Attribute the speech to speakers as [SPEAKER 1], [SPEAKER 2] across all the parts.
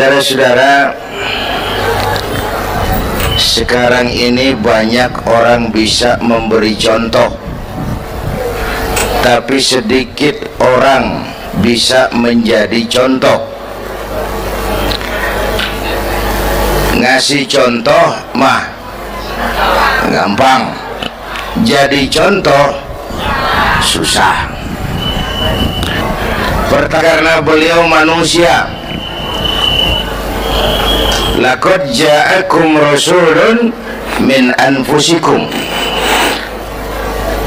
[SPEAKER 1] Saudara-saudara, sekarang ini banyak orang bisa memberi contoh, tapi sedikit orang bisa menjadi contoh. Ngasih contoh mah gampang, jadi contoh susah. Karena beliau manusia. Laqad ja'akum rasulun min anfusikum.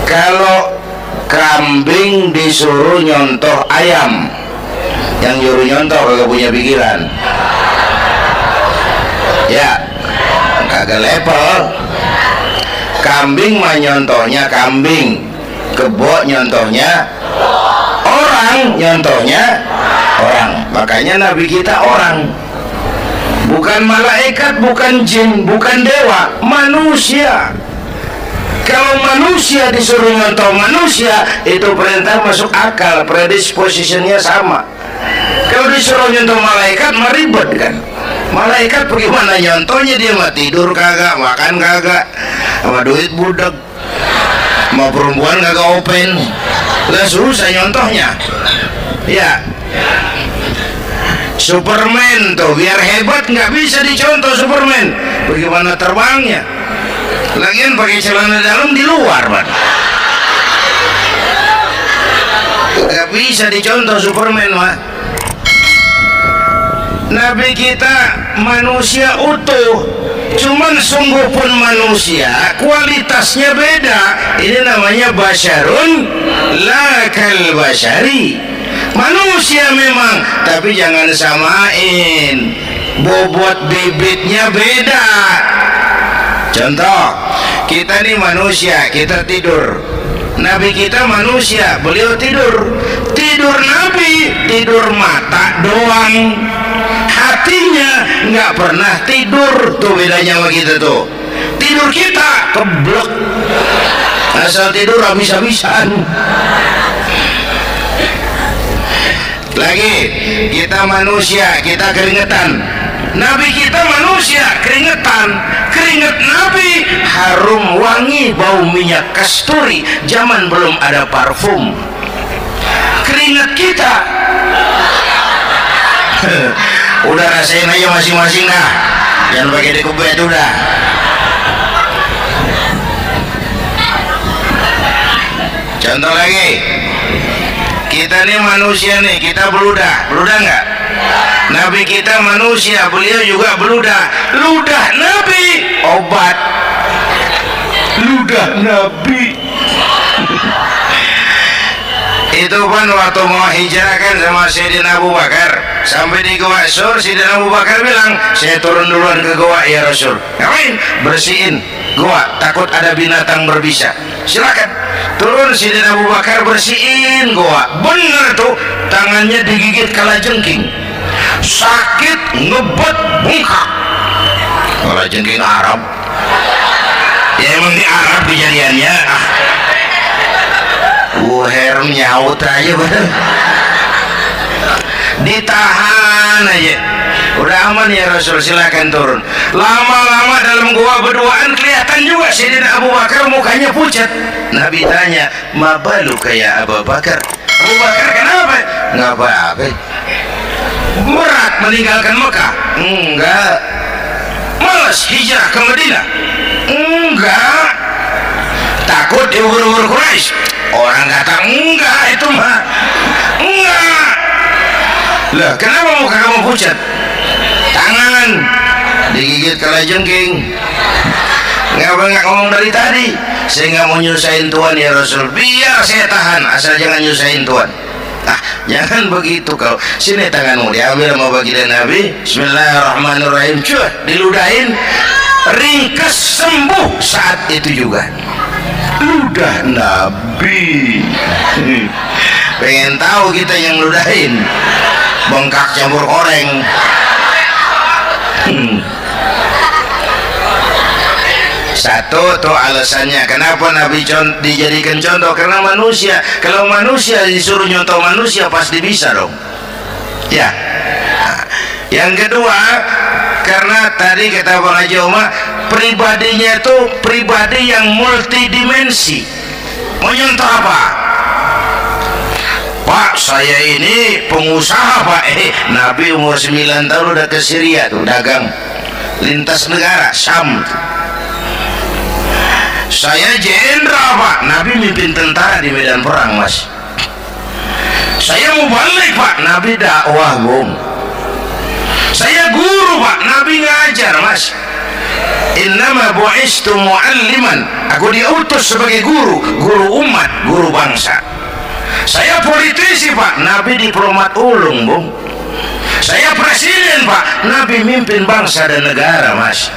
[SPEAKER 1] Kalau kambing disuruh nyontoh ayam, yang nyuruh nyontoh kagak punya pikiran, ya kagak level. Kambing mah nyontohnya kambing, kebo nyontohnya orang, nyontohnya orang. Makanya Nabi kita orang, bukan malaikat, bukan jin, bukan dewa, manusia. Kalau manusia disuruh nyontoh manusia, itu perintah masuk akal, predispositionnya sama. Kalau disuruh nyontoh malaikat, mah ribet kan. Malaikat bagaimana nyontohnya, dia mah tidur kagak, makan kagak, sama duit budak, sama perempuan kagak open, lah susah nyontohnya. Ya, Superman tuh biar hebat nggak bisa dicontoh Superman, bagaimana terbangnya? Lagian pakai celana dalam di luar, Bang. Nggak bisa dicontoh Superman, mah. Nabi kita manusia utuh, cuman sungguh pun manusia, kualitasnya beda. Ini namanya basyarun la kal basyari. Manusia memang, tapi jangan samain, bobot bibitnya beda. Contoh, kita nih manusia, kita tidur. Nabi kita manusia, beliau tidur. Tidur Nabi, tidur mata doang, hatinya nggak pernah tidur. Tuh bedanya sama kita tuh. Tidur kita keblek, asal tidur habis-habisan. Lagi, kita manusia, kita keringetan. Nabi kita manusia, keringetan. Keringet Nabi harum wangi, bau minyak kasturi, zaman belum ada parfum. Keringet kita udah rasain aja masing-masing dah, jangan pakai dikubet udah. Contoh lagi, kita nih manusia nih, kita beludah nggak? Nabi kita manusia, beliau juga beludah. Ludah Nabi obat, ludah Nabi. Itu kan waktu mau hijrah kan sama Sayyidina Abu Bakar, sampai di Gua Sur, Sayyidina Abu Bakar bilang, saya turun duluan ke gua ya Rasul. Ngapain? Bersihin gua, takut ada binatang berbisa. Silakan turun. Sayyidina Abu Bakar bersihin gua. Bener tuh, tangannya digigit kalajengking, sakit, ngebet, bengkak. Kalajengking Arab, ya emang di Arab kejadiannya. Herm nyaut aja bener, ditahan aja. Udah aman ya Rasul, silakan turun. Lama-lama dalam gua berduaan kelihatan juga Sayyidina Abu Bakar mukanya pucat. Nabi tanya, ma baluka ya Abu Bakar? Abu Bakar kenapa? Nggak apa-apa. Berat meninggalkan Mekah? Enggak. Malas hijrah ke Madinah? Enggak. Takut diugur-ugur Quraisy? Orang kata enggak, itu mah enggak. Lah kenapa muka kamu pucat? Tangan digigit kalajengking. Ngapa nggak ngomong dari tadi? Saya nggak mau nyusahin Tuhan ya Rasul. Biar saya tahan, asal jangan nyusahin Tuhan. Ah, jangan begitu kau. Sini tanganmu, diambil sama baginda Nabi. Bismillahirrahmanirrahim. Cuy, diludahin, ringkas sembuh saat itu juga. Ludah Nabi. Pengen tahu kita yang ludahin, bengkak campur koreng. Satu tuh alasannya kenapa Nabi dijadikan contoh, karena manusia. Kalau manusia disuruh nyontoh manusia pasti bisa dong. Ya, Yang kedua, karena tadi kata Bang Haji Omar, pribadinya itu pribadi yang multidimensi. Mau nyontoh apa? Pak, saya ini pengusaha Pak. Nabi umur 9 tahun udah ke Syria tuh dagang lintas negara Syam. Saya jenderal Pak, Nabi mimpin tentara di medan perang Mas. Saya mau balik Pak, Nabi dakwah Bung. Saya guru Pak, Nabi ngajar Mas. Innama bu'istu mu'alliman, aku diutus sebagai guru, guru umat, guru bangsa. Saya politisi Pak, Nabi diplomat ulung Bung. Saya presiden Pak, Nabi mimpin bangsa dan negara Mas.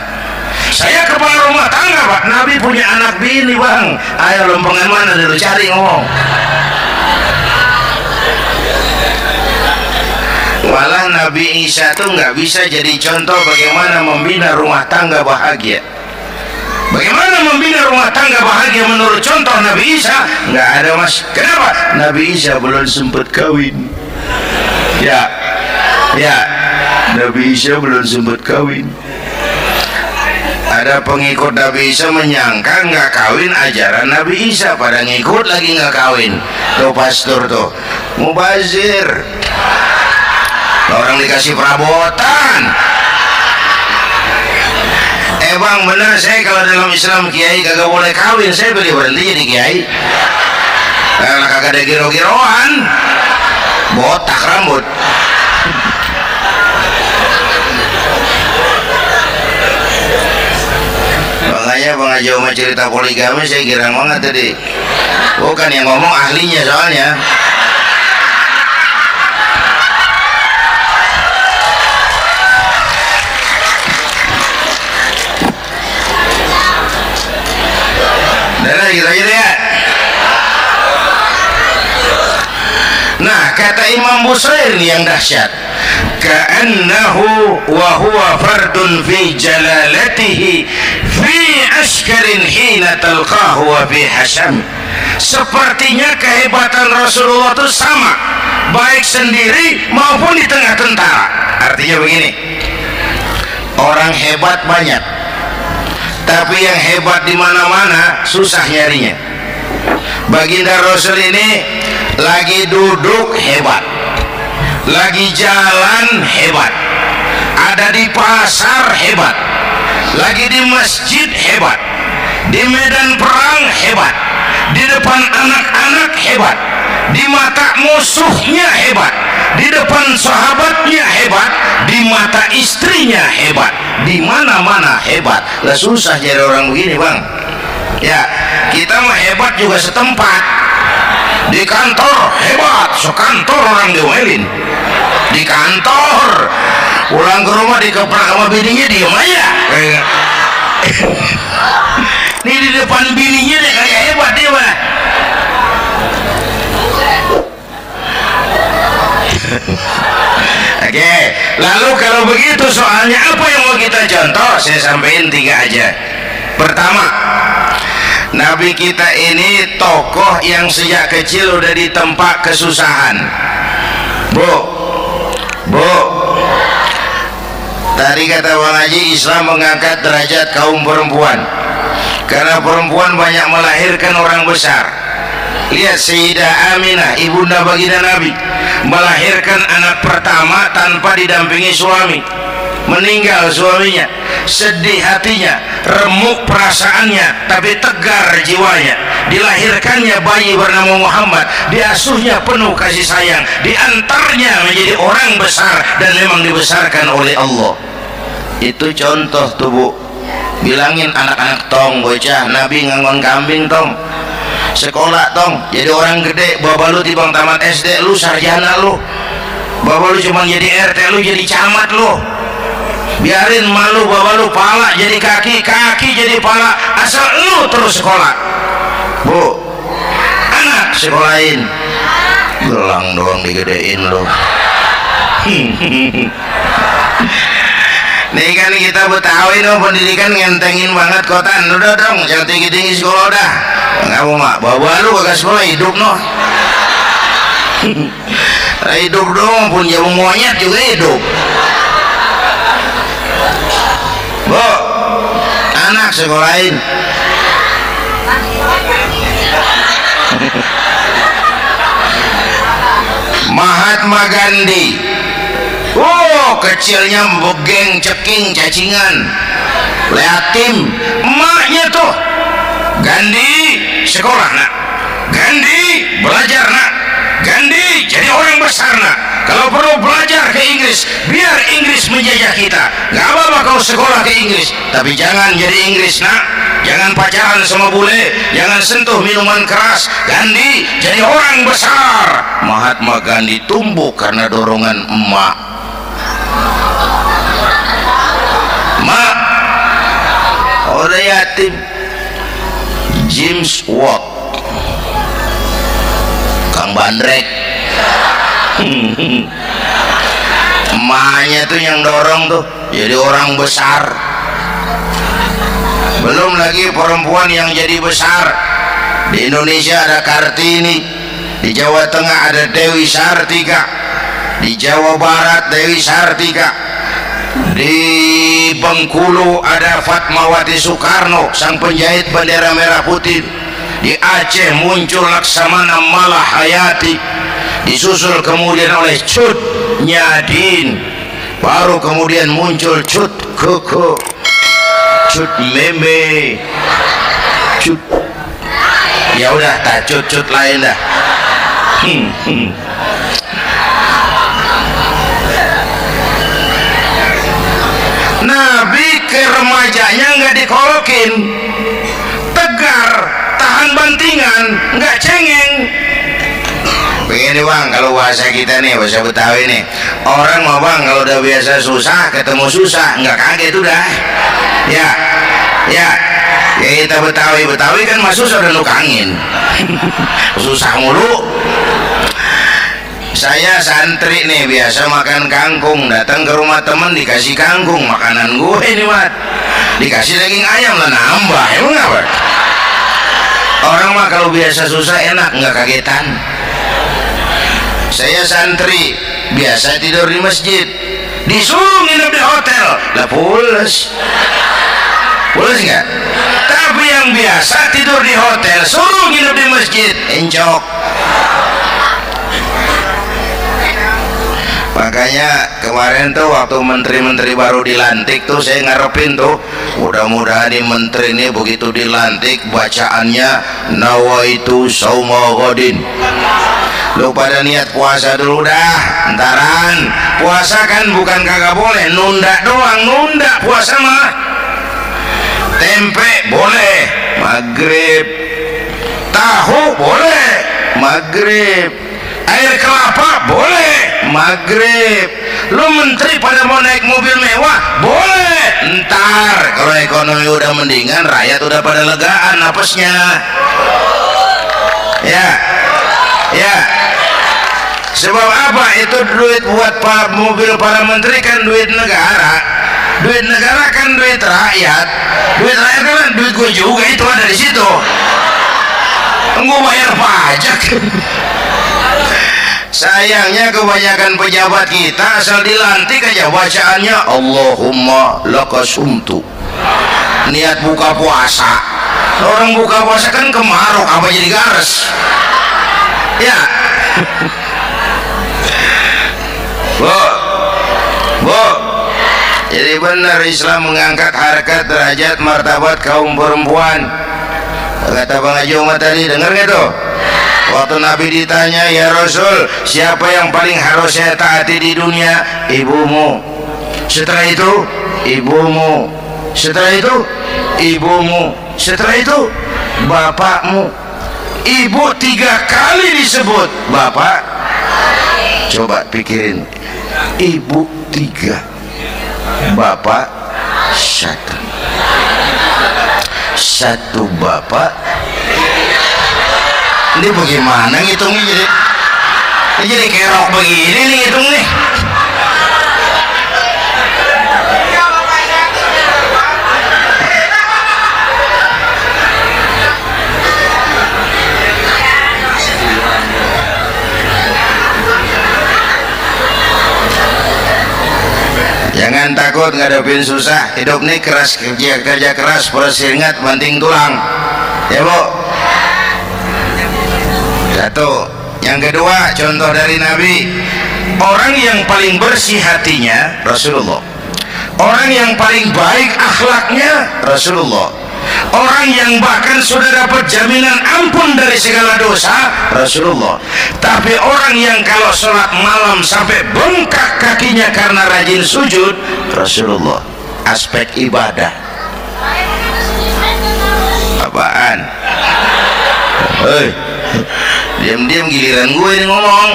[SPEAKER 1] Saya kepala rumah tangga Pak, Nabi punya anak bini Bang. Ayo lompongan mana dulu cari ngomong. Malah Nabi Isa tuh nggak bisa jadi contoh bagaimana membina rumah tangga bahagia. Bagaimana membina rumah tangga bahagia menurut contoh Nabi Isa? Nggak ada Mas. Kenapa? Nabi Isa belum sempat kawin. Ya, Nabi Isa belum sempat kawin. Ada pengikut Nabi Isa menyangka nggak kawin ajaran Nabi Isa, pada ngikut lagi nggak kawin. Tuh pastor tuh mubazir. Orang dikasih perabotan. Bang bener, saya kalau dalam Islam kiai kagak boleh kawin, saya boleh berhenti jadi kiai. Karena kagak ada giro-giroan, botak rambut. Makanya Bang Haji Omar cerita poligami saya girang banget tadi. Bukan yang ngomong ahlinya soalnya. Gitu aja deh. Nah, kata Imam Busayri yang dahsyat, ka'annahu wa huwa fardun fi jalalatihi fi askarin hina talqahu wa fi hasam. Sepertinya kehebatan Rasulullah itu sama, baik sendiri maupun di tengah tentara. Artinya begini, orang hebat banyak, tapi yang hebat di mana-mana susah nyarinya. Baginda Rasul ini lagi duduk hebat, lagi jalan hebat, ada di pasar hebat, lagi di masjid hebat, di medan perang hebat, di depan anak-anak hebat, di mata musuhnya hebat, di depan sahabatnya hebat, di mata istrinya hebat, di mana-mana hebat. Lah susah jadi orang begini Bang. Ya, kita mah hebat juga setempat. Di kantor hebat, sekantor orang diomelin. Di kantor, pulang ke rumah dikeprak sama bininya diem aja. Ini di depan bininya deh kayak hebat dia mah. Oke, lalu kalau begitu soalnya apa yang mau kita contoh? Saya sampaikan 3 aja. Pertama, Nabi kita ini tokoh yang sejak kecil udah ditempa kesusahan. Bu, tadi kata Bang Haji, Islam mengangkat derajat kaum perempuan karena perempuan banyak melahirkan orang besar. Lihat Sayyidah Aminah, ibunda baginda Nabi, melahirkan anak pertama tanpa didampingi suami. Meninggal suaminya, sedih hatinya, remuk perasaannya, tapi tegar jiwanya. Dilahirkannya bayi bernama Muhammad, diasuhnya penuh kasih sayang, diantarnya menjadi orang besar dan memang dibesarkan oleh Allah. Itu contoh tuh Bu. Bilangin anak-anak tong, bocah, Nabi ngangon kambing tong, sekolah tong, jadi orang gede. Bapak lu tibang tamat SD, lu sarjana lu. Bapak lu cuma jadi RT, lu jadi camat lu. Biarin malu bapak lu pala jadi kaki, kaki jadi pala, asal lu terus sekolah. Bu, anak sekolahin, gelang doang digedein lu. Nih kan kita Betawi no, pendidikan ngentengin banget kota. Udah dong, jangan tinggi-tinggi sekolah udah. Nggak mau mak, bapak lu kagak sekolah hidup no. Hidup dong, pun jamu monyet juga hidup. Bu, anak sekolahin. Mahatma Gandhi. Oh, kecilnya begeng ceking cacingan. Liatim emaknya tuh. Gandhi sekolah nak. Gandhi belajar nak. Gandhi jadi orang besar nak. Kalau perlu belajar ke Inggris, biar Inggris menjajah kita. Gak apa-apa kau sekolah ke Inggris, tapi jangan jadi Inggris nak. Jangan pacaran sama bule, jangan sentuh minuman keras. Gandhi jadi orang besar. Mahatma Gandhi tumbuh karena dorongan emak. Mak, udah yatim. James Watt, Kang Bandrek. Emaknya tuh yang dorong tuh jadi orang besar. Belum lagi perempuan yang jadi besar. Di Indonesia ada Kartini, di Jawa Tengah ada Dewi Sartika, di Jawa Barat Dewi Sartika, di Bengkulu ada Fatmawati Soekarno, sang penjahit bendera merah putih. Di Aceh muncul Laksamana Malahayati, disusul kemudian oleh Cut Nyadin, baru kemudian muncul Cut Koko, Cut Meme, Cut, ya udah tak cut lain dah. Nabi ke remajanya nggak dikolokin, tegar, tahan bantingan, nggak cengeng. Begini bang, kalau bahasa kita nih, bahasa Betawi nih, orang mau bang kalau udah biasa susah ketemu susah nggak kaget udah. Ya kita Betawi kan mah susah udah nukangin. Susah mulu. Saya santri nih biasa makan kangkung, datang ke rumah temen dikasih kangkung, makanan gue ini mat, dikasih daging ayam lah nambah, emang apa? Orang mah kalau biasa susah enak nggak kagetan. Saya santri biasa tidur di masjid, disuruh nginep di hotel lah pules nggak? Tapi yang biasa tidur di hotel suruh nginep di masjid encok. Makanya kemarin tuh waktu menteri-menteri baru dilantik tuh saya ngarepin tuh mudah-mudahan di menteri ini begitu dilantik bacaannya nawaitu sauma ghadin. Lu pada niat puasa dulu dah, entaran. Puasa kan bukan kagak boleh, nunda doang, nunda puasa mah. Tempe boleh maghrib, tahu boleh maghrib, air kelapa boleh maghrib. Lu menteri pada mau naik mobil mewah boleh, ntar kalau ekonomi udah mendingan, rakyat udah pada legaan napasnya. Ya sebab apa? Itu duit buat mobil para menteri kan duit negara. Duit negara kan duit rakyat. Duit rakyat kan duit gue juga, itu ada di situ. Gue bayar pajak. Sayangnya kebanyakan pejabat kita asal dilantik aja bacaannya Allahumma lakasumtu, niat buka puasa. Orang buka puasa kan kemaruk, apa jadi gares ya? Bu, jadi benar Islam mengangkat harkat, derajat, martabat kaum perempuan. Kata Bang Haji Umar tadi, dengar nggak tuh? Waktu Nabi ditanya, ya Rasul, siapa yang paling harus saya taati di dunia? Ibumu. Setelah itu ibumu. Setelah itu ibumu. Setelah itu bapakmu. Ibu 3 kali disebut, bapak coba pikirin, ibu 3, bapak 1 bapak. Ini bagaimana ngitungnya? Jadi kerok begini nih ngitung nih. Jangan takut takut ngadepin susah. Hidup nih keras, kerja keras, perseringat banting tulang. Ya Bu. Satu. Yang kedua, contoh dari Nabi, orang yang paling bersih hatinya Rasulullah, orang yang paling baik akhlaknya Rasulullah, orang yang bahkan sudah dapat jaminan ampun dari segala dosa Rasulullah. Tapi orang yang kalau sholat malam sampai bengkak kakinya karena rajin sujud Rasulullah. Aspek ibadah apaan? Hei, diam-diam giliran gue ini ngomong.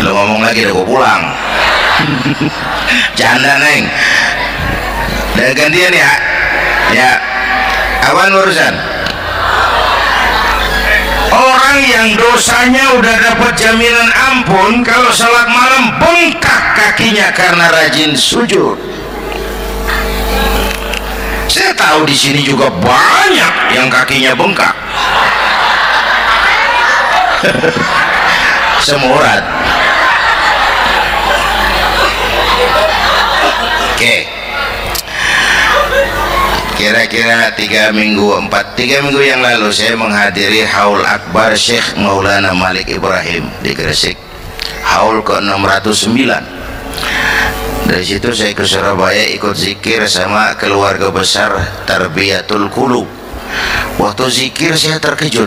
[SPEAKER 1] Lo ngomong lagi udah gue pulang. Canda neng. Udah gantian ya. Ya. Apaan urusan? Orang yang dosanya udah dapat jaminan ampun kalau salat malam bengkak kakinya karena rajin sujud. Saya tahu di sini juga banyak yang kakinya bengkak. Semurat. Oke. Kira-kira 3 minggu yang lalu saya menghadiri haul akbar Syekh Maulana Malik Ibrahim di Gresik, haul ke-609. Dari situ saya ke Surabaya ikut zikir sama keluarga besar Tarbiyatul Qulub. Waktu zikir saya terkejut,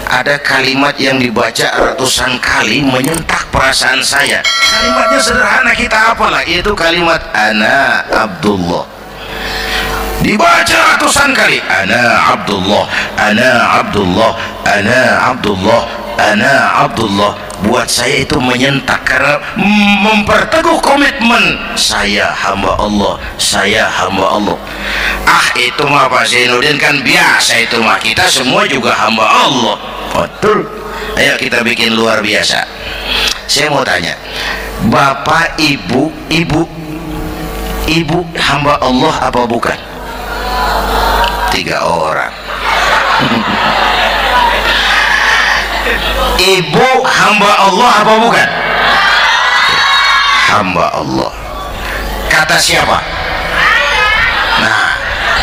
[SPEAKER 1] ada kalimat yang dibaca ratusan kali menyentak perasaan saya. Kalimatnya sederhana, kita apalah, itu kalimat Ana Abdullah. Dibaca ratusan kali, Ana Abdullah, Ana Abdullah, Ana Abdullah, Ana Abdullah. Buat saya itu menyentak karena memperteguh komitmen, saya hamba Allah, saya hamba Allah. Itu mah Pak Zainuddin kan biasa, itu mah kita semua juga hamba Allah. Betul. Ayo kita bikin luar biasa. Saya mau tanya, Bapak Ibu hamba Allah apa bukan? 3 orang. Ibu hamba Allah apa bukan? Hamba Allah. Kata siapa? Nah,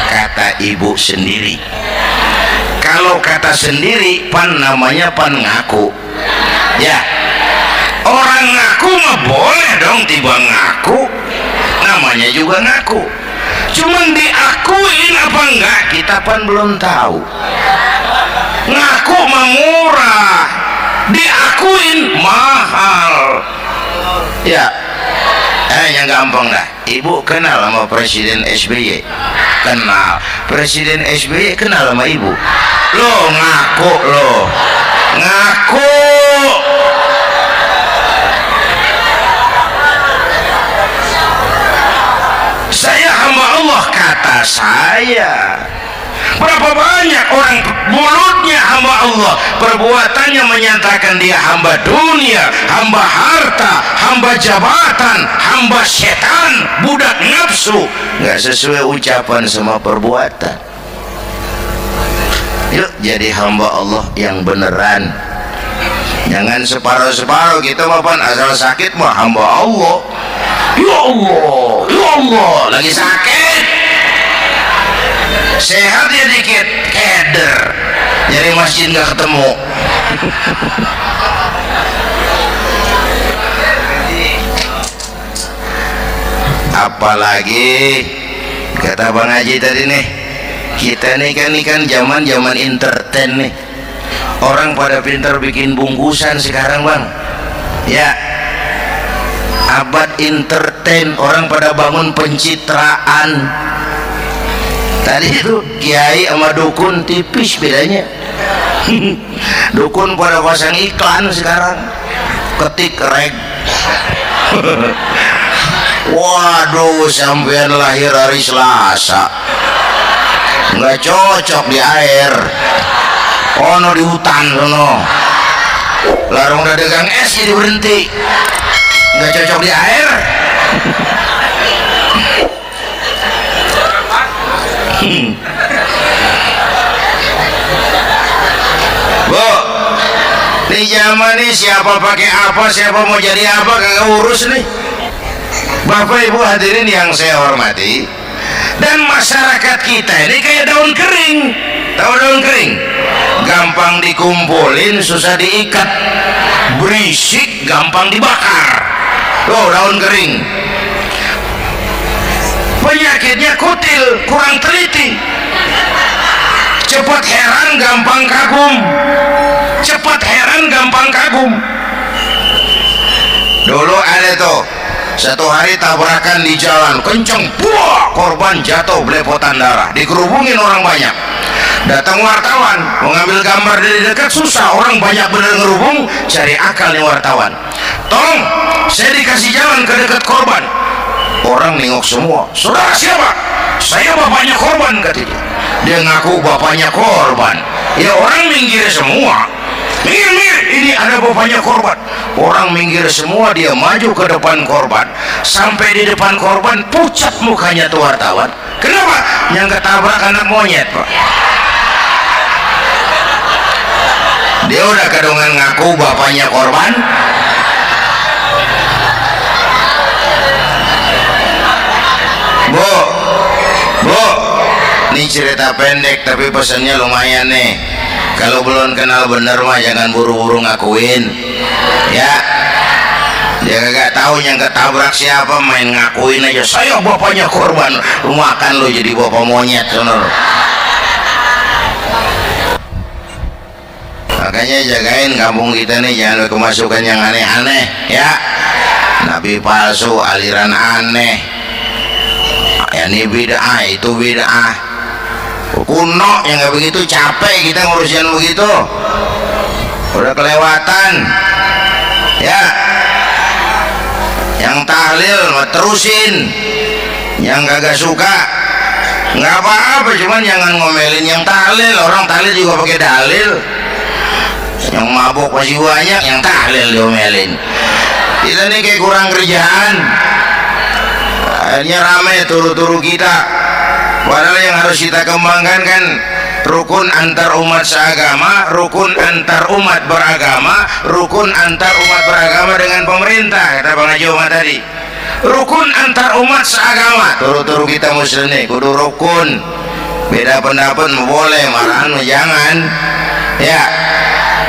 [SPEAKER 1] kata ibu sendiri. Kalau kata sendiri, pan namanya pan ngaku. Ya, orang ngaku mah boleh dong, tiba ngaku, namanya juga ngaku. Cuman diakuin apa enggak, kita pan belum tahu. Ngaku mah murah, diakuin mahal. Ya, yang gampang dah. Ibu kenal sama Presiden SBY? Kenal. Presiden SBY kenal sama ibu? Lo ngaku, lo ngaku. Saya hamba Allah, kata saya. Berapa banyak orang mulutnya hamba Allah, perbuatannya menyatakan dia hamba dunia, hamba harta, hamba jabatan, hamba setan, budak nafsu. Nggak sesuai ucapan sama perbuatan. Yuk jadi hamba Allah yang beneran. Jangan separuh-separuh kita mapan asal sakit mah hamba Allah. Ya Allah, ya Allah, lagi sakit. Sehat ya dikit, keder, jadi masjid nggak ketemu. Apalagi kata Bang Haji tadi nih, kita nih kan zaman entertain nih. Orang pada pintar bikin bungkusan sekarang Bang. Ya, abad entertain, orang pada bangun pencitraan. Tadi itu kiai sama dukun tipis bedanya. Dukun pada pasang iklan sekarang, ketik reg. Waduh, sampean lahir hari Selasa, nggak cocok di air. Ono di hutan sono, larung dagang es jadi berhenti, nggak cocok di air. Bu, Di zaman ini siapa pakai apa, siapa mau jadi apa, kagak urus nih. Bapak Ibu hadirin yang saya hormati, dan masyarakat kita ini kayak daun kering. Tahu daun kering? Gampang dikumpulin, susah diikat, berisik, gampang dibakar. Tuh daun kering. Penyakitnya kutil, kurang teliti, cepat heran, gampang kagum. Cepat heran, gampang kagum. Dulu ada tuh satu hari tabrakan di jalan kenceng, buah, korban jatuh belepotan darah, dikerubungin orang banyak. Datang wartawan mengambil gambar dari dekat, susah, orang banyak bener ngerubung. Cari akal nih wartawan, tolong saya dikasih jalan ke dekat korban. Orang nengok semua, saudara siapa? Saya bapaknya korban, katanya. Dia ngaku bapaknya korban. Ya orang minggir semua, minggir, ini ada bapaknya korban. Orang minggir semua, dia maju ke depan korban. Sampai di depan korban, pucat mukanya tuh wartawan. Kenapa? Yang ketabrak anak monyet, Pak. Dia udah kedongan ngaku bapaknya korban. Bu, ini cerita pendek tapi pesannya lumayan nih. Kalau belum kenal bener mah jangan buru-buru ngakuin, ya. Dia kagak tahu yang ketabrak siapa, main ngakuin aja. Saya bapaknya korban, lu makan lu jadi bapak monyet, sonor. Makanya jagain kampung kita nih, jangan kemasukan yang aneh-aneh, ya. Nabi palsu, aliran aneh, ya ini bid'ah, itu bid'ah kuno yang nggak begitu. Capek kita ngurusin begitu, udah kelewatan, ya. Yang tahlil terusin, yang kagak suka nggak apa-apa, cuman jangan ngomelin yang tahlil. Orang tahlil juga pakai dalil. Yang mabuk masih banyak, yang tahlil diomelin. Kita nih kayak kurang kerjaan, akhirnya rame turu-turu kita. Padahal yang harus kita kembangkan kan rukun antar umat seagama, rukun antar umat beragama, rukun antar umat beragama dengan pemerintah, kata Bang Haji Umar tadi. Rukun antar umat seagama, turu-turu kita muslim nih kudu rukun. Beda pendapat boleh, marahan jangan, ya.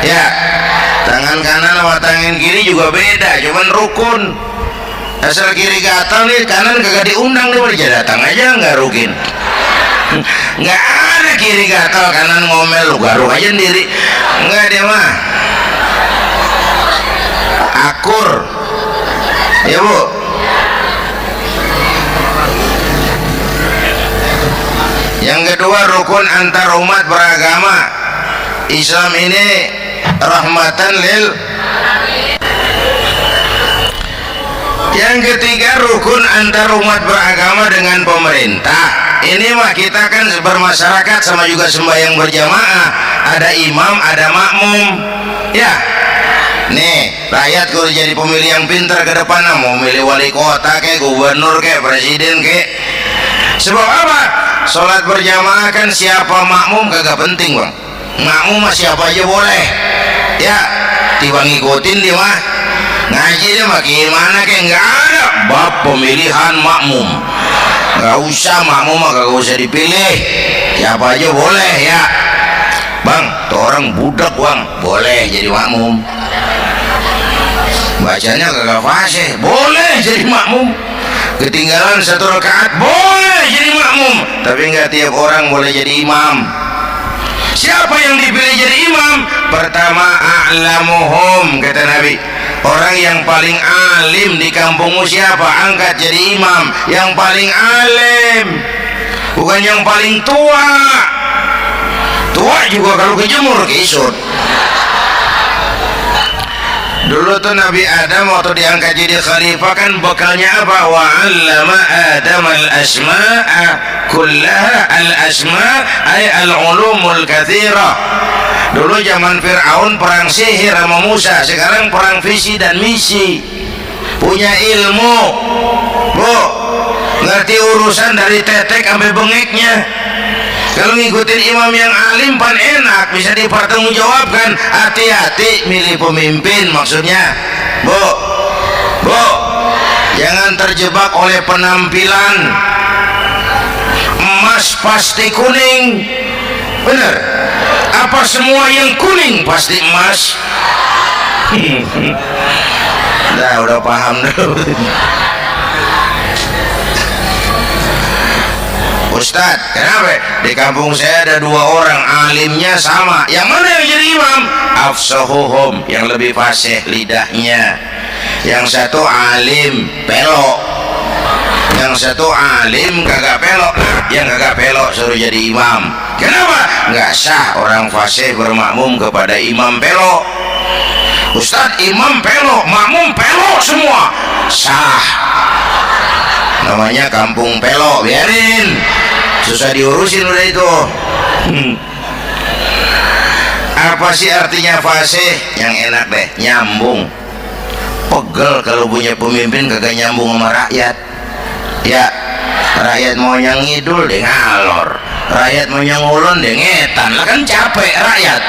[SPEAKER 1] Ya, tangan kanan sama tangan kiri juga beda, cuman rukun. Asal kiri gatal nih, kanan kagak diundang nih, boleh datang aja nggak rukin. Nggak ada kiri gatal kanan ngomel, lu garuk aja sendiri. Nggak, dia mah akur, ya Bu. Yang kedua, rukun antar umat beragama. Islam ini rahmatan lil. Yang ketiga, rukun antar umat beragama dengan pemerintah. Ini mah kita kan bermasyarakat sama juga sembahyang berjamaah, ada imam, ada makmum, ya. Nih rakyat kalau jadi pemilih yang pintar ke depan, mau milih wali kota kayak gubernur kayak presiden kayak. Sebab apa? Sholat berjamaah kan siapa makmum kagak penting, Bang. Makmum mah siapa aja boleh, ya. Tiba ngikutin dia mah, ngaji dia mah gimana kayak nggak ada bab pemilihan makmum. Nggak usah, makmum mah kagak usah dipilih, siapa aja boleh, ya. Bang, tuh orang budak Bang, boleh jadi makmum. Bacanya kagak fasih, boleh jadi makmum. Ketinggalan satu rakaat, boleh jadi makmum. Tapi nggak tiap orang boleh jadi imam. Siapa yang dipilih jadi imam? Pertama, a'lamuhum, kata Nabi. Orang yang paling alim di kampungmu siapa? Angkat jadi imam. Yang paling alim, bukan yang paling tua. Tua juga kalau kejemur kisut. Dulu tuh Nabi Adam waktu diangkat jadi khalifah kan bekalnya apa? Wa 'allama Adam al-asma'a kullaha. Al-asma' ay al-ulumul katsira. Dulu zaman Fir'aun perang sihir sama Musa, sekarang perang visi dan misi. Punya ilmu, Bu, ngerti urusan dari tetek sampai bengeknya. Kalau ngikutin imam yang alim pan enak, bisa dipertanggungjawabkan. Hati-hati milih pemimpin, maksudnya bu jangan terjebak oleh penampilan. Emas pasti kuning, bener? Apa semua yang kuning pasti emas? Nah, udah paham dulu. Ustadz, kenapa? Di kampung saya ada 2 orang, alimnya sama. Yang mana yang jadi imam? Afsahuhum, yang lebih fasih lidahnya. Yang satu alim pelok, yang satu alim kagak pelok. Yang kagak pelok suruh jadi imam. Kenapa? Nggak sah orang fasih bermakmum kepada imam pelok. Ustadz, imam pelok, makmum pelok semua. Sah. Namanya kampung pelok, biarin. Susah diurusin udah itu. Apa sih artinya fasih? Yang enak deh, nyambung. Pegel kalau punya pemimpin kagak nyambung sama rakyat. Ya, rakyat mau yang ngidul deh ngalor, rakyat mau yang ngulon deh ngetan. Lah kan capek rakyat,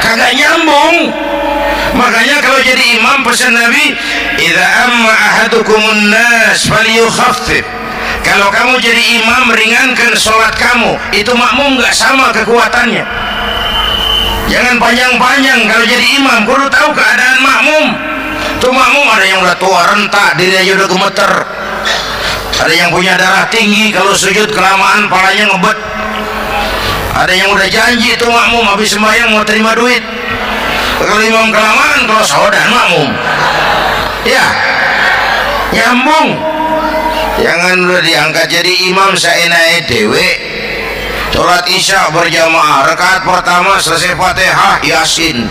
[SPEAKER 1] kagak nyambung. Makanya kalau jadi imam pesan Nabi, idza amma ahadukumun nas falyukhaffif. Kalau kamu jadi imam, ringankan sholat kamu. Itu makmum nggak sama kekuatannya. Jangan panjang-panjang kalau jadi imam. Kudu tahu keadaan makmum. Tuh makmum ada yang udah tua rentak, diri aja udah gemeter. Ada yang punya darah tinggi, kalau sujud kelamaan palanya ngebet. Ada yang udah janji tuh makmum habis sembahyang mau terima duit. Kalau imam kelamaan, kalau saudara makmum. Ya, nyambung. Jangan udah diangkat jadi imam saenake dewe. Sholat isya berjamaah, rakaat pertama selesai Fatihah Yasin.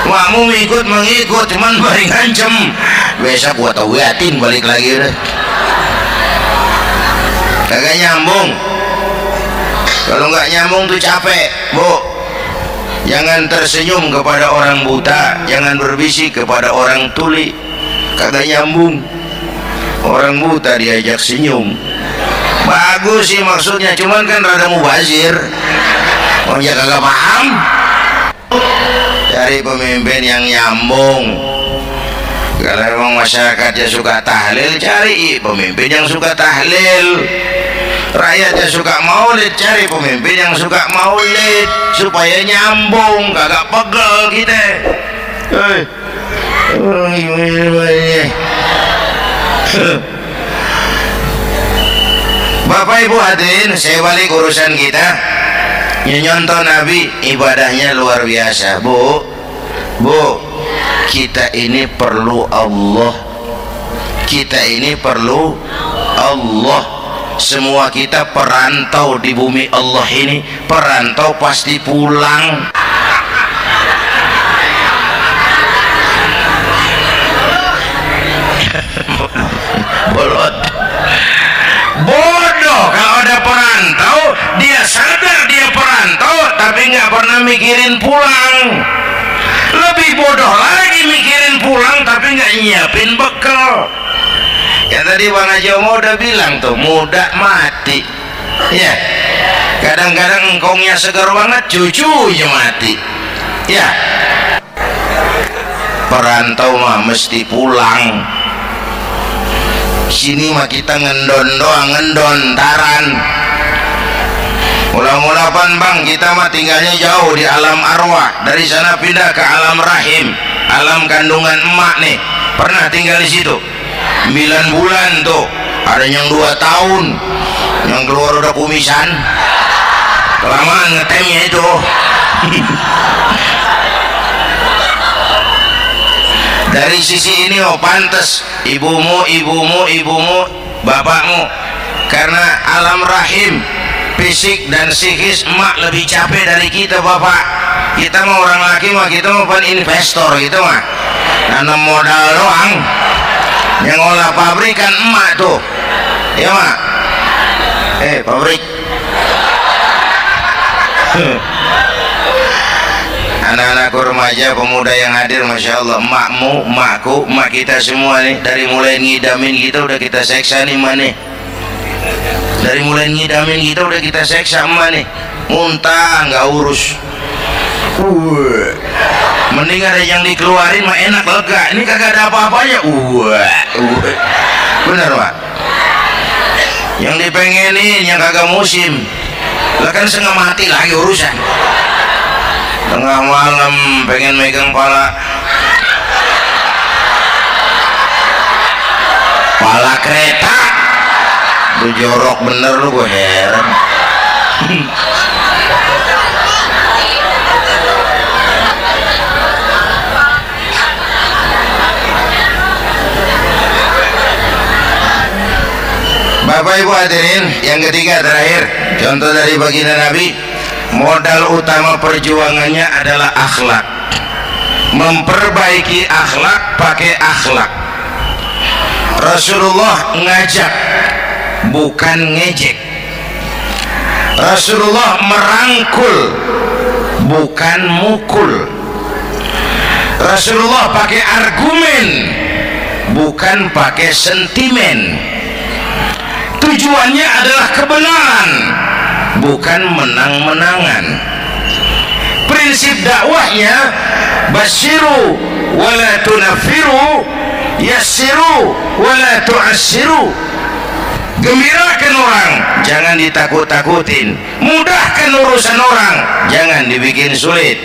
[SPEAKER 1] Makmum ikut mengikut, cuman bari ngancem. Besok gua tawiatin balik lagi udah. Kagak nyambung. Kalau nggak nyambung tuh capek, bu. Jangan tersenyum kepada orang buta, jangan berbisik kepada orang tuli. Kagak nyambung. Orang buta diajak senyum, bagus sih maksudnya, cuman kan rada mubazir. Orang ya kagak paham. Cari pemimpin yang nyambung. Kalau memang masyarakatnya suka tahlil, cari pemimpin yang suka tahlil. Rakyatnya suka maulid, cari pemimpin yang suka maulid, supaya nyambung, kagak pegel kita. Bapak Ibu hadirin, saya balik urusan kita. Nyontoh Nabi ibadahnya luar biasa. Bu, kita ini perlu Allah. Kita ini perlu Allah. Semua kita perantau di bumi Allah ini. Perantau pasti pulang. Bolot, bodoh kalau ada perantau. Dia sadar dia perantau tapi nggak pernah mikirin pulang. Lebih bodoh lagi mikirin pulang tapi nggak nyiapin bekal. Ya tadi Bang Haji Omar udah bilang tuh, muda mati. Ya, kadang-kadang engkongnya segar banget, cucunya mati. Ya, perantau mah mesti pulang. Sini mah kita ngendon doang, ngendontaran. Mula-mula pan bang, kita mah tinggalnya jauh di alam arwah. Dari sana pindah ke alam rahim, alam kandungan emak nih. Pernah tinggal di situ 9 bulan tuh. Ada yang 2 tahun, yang keluar udah kumisan. Kelamaan ngetemnya itu. Dari sisi ini oh pantas ibumu, bapakmu, karena alam rahim, fisik dan psikis emak lebih capek dari kita bapak. Kita mah orang laki mah, kita mah bukan investor gitu mah, nanam modal doang. Yang olah pabrikan emak tuh, ya mak. Pabrik. Anak-anakku remaja, pemuda yang hadir, masya Allah, emakmu, emakku, emak kita semua nih, dari mulai ngidamin kita udah kita seksa nih mana. Dari mulai ngidamin kita udah kita seksa emak nih, muntah nggak urus. Mending ada yang dikeluarin mah enak, lega. Ini kagak ada apa-apanya. Bener Pak. Yang dipengenin yang kagak musim, lah kan setengah mati lagi urusan. Tengah malam pengen megang pala kereta, lu jorok bener lu, gue heran. Bapak Ibu hadirin, yang ketiga terakhir, contoh dari baginda Nabi, modal utama perjuangannya adalah akhlak. Memperbaiki akhlak, pakai akhlak. Rasulullah ngajak, bukan ngejek. Rasulullah merangkul, bukan mukul. Rasulullah pakai argumen, bukan pakai sentimen. Tujuannya adalah kebenaran, bukan menang-menangan. Prinsip dakwahnya basyiru wala tunafiru, yassiru wala tu'assiru. Gembirakan orang, jangan ditakut-takutin. Mudahkan urusan orang, jangan dibikin sulit.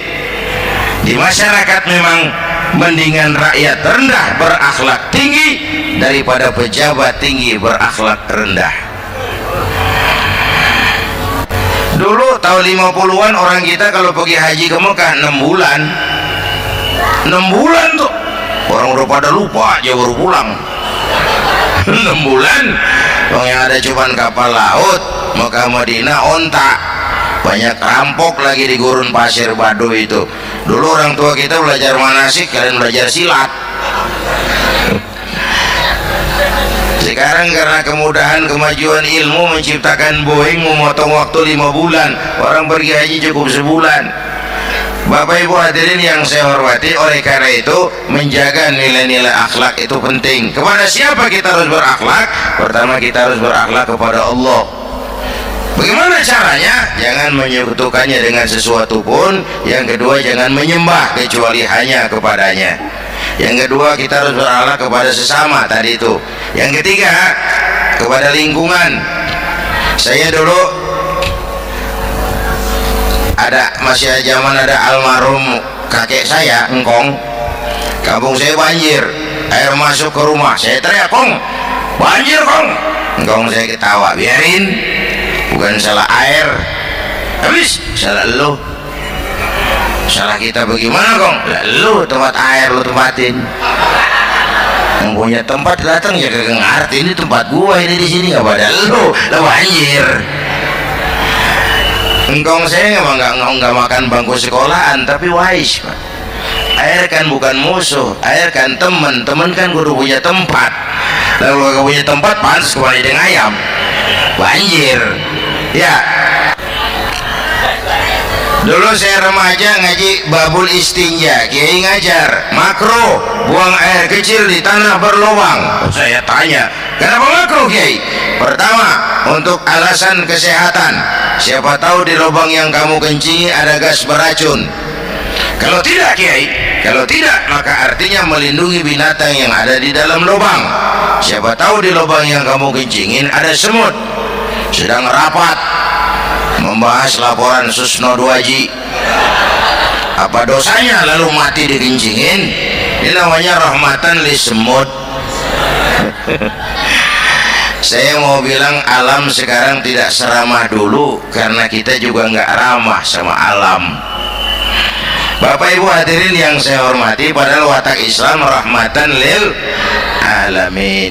[SPEAKER 1] Di masyarakat memang mendingan rakyat rendah berakhlak tinggi daripada pejabat tinggi berakhlak rendah. Dulu tahun 50-an orang kita kalau pergi haji ke Mekah 6 bulan. 6 bulan tuh orang udah pada lupa aja baru pulang. 6 bulan yang ada cuman kapal laut, Mekah Madinah onta. Banyak rampok lagi di gurun pasir Baduy itu. Dulu orang tua kita belajar manasik, kalian belajar silat. Sekarang karena kemudahan kemajuan ilmu menciptakan Boeing memotong waktu 5 bulan, orang pergi haji cukup sebulan. Bapak Ibu hadirin yang saya hormati, oleh karena itu menjaga nilai-nilai akhlak itu penting. Kepada siapa kita harus berakhlak? Pertama, kita harus berakhlak kepada Allah. Bagaimana caranya? Jangan menyekutukannya dengan sesuatu pun. Yang kedua, jangan menyembah kecuali hanya kepadanya. Yang kedua, kita harus berakhlak kepada sesama tadi itu. Yang ketiga, kepada lingkungan. Saya dulu masih zaman ada almarhum kakek saya, engkong. Kampung saya banjir, air masuk ke rumah. Saya teriak, "Kong, banjir Kong!" Engkong saya ketawa, "Biarin, bukan salah air, habis salah lu." "Salah kita bagaimana Kong?" "Lah lu tempat air lu tempatin. Yang punya tempat datang ya kagak ngerti, ini tempat gua ini di sini nggak pada lu, lah banjir." Engkong saya nggak makan bangku sekolahan, tapi wise Pak. Air kan bukan musuh, air kan teman. Teman kan kudu punya tempat. Lalu kalau punya tempat pantas kembali dengan ayam. Banjir. Ya. Dulu saya remaja ngaji babul istinja, Kiai ngajar makro, buang air kecil di tanah berlubang. Saya tanya, kenapa makro Kiai? Pertama, untuk alasan kesehatan. Siapa tahu di lubang yang kamu kencingi ada gas beracun. Kalau tidak Kiai, kalau tidak maka artinya melindungi binatang yang ada di dalam lubang. Siapa tahu di lubang yang kamu kencingin ada semut. Sedang rapat membahas laporan Susno 2Ji. Apa dosanya lalu mati dikencingin? Ini namanya rahmatan li semut. Saya mau bilang alam sekarang tidak seramah dulu karena kita juga nggak ramah sama alam. Bapak Ibu hadirin yang saya hormati, padahal watak Islam rahmatan lil alamin.